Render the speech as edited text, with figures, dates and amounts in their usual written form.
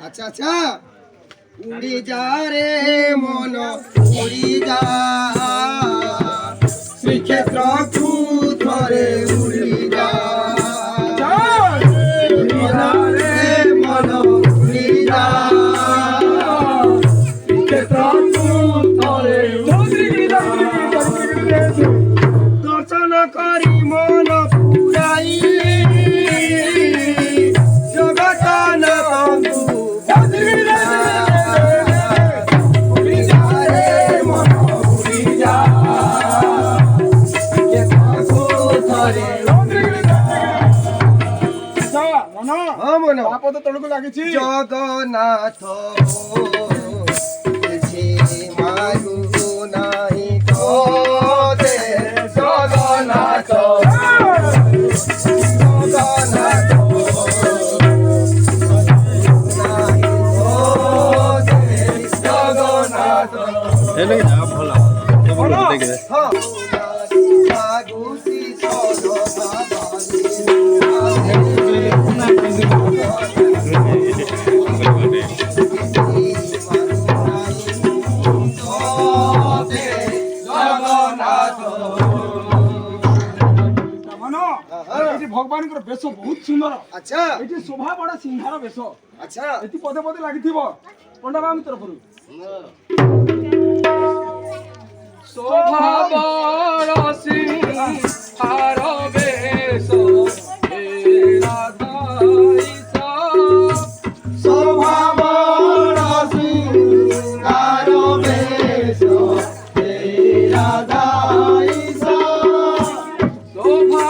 আচ্ছা আচ্ছা উড়ি যা রে মন উড়ি যা শ্রীক্ষেত্র ধরে উড়ি যা উড়ি যা রে মন উড়ি যা শ্রীক্ষেত্র ধরে উড়ি যা দর্শন করি মন পুরাই জগন্নাথ মারু নাই দে জগন্নাথ জগন্নাথ জগন্নাথ ভগবানଙ୍କର ବେଶ ବହୁତ ସୁନ୍ଦର। ଆଚ୍ଛା ଏଠି ଶୋଭା ବଡ ସିଂହାର ବେଶ। ଆଚ୍ଛା ଏଠି ପଦେ ପଦେ ଲାଗିଥିବ ପଣ୍ଡା ବାବୁ ତରଫରୁ ଶୋଭା ବଡ ସିଂହାର ବେଶ ହେ ରାଧା ଇଶା ଶୋଭା ବଡ ସିଂହାର ବେଶ ହେ ରାଧା ଇଶା ଶୋଭା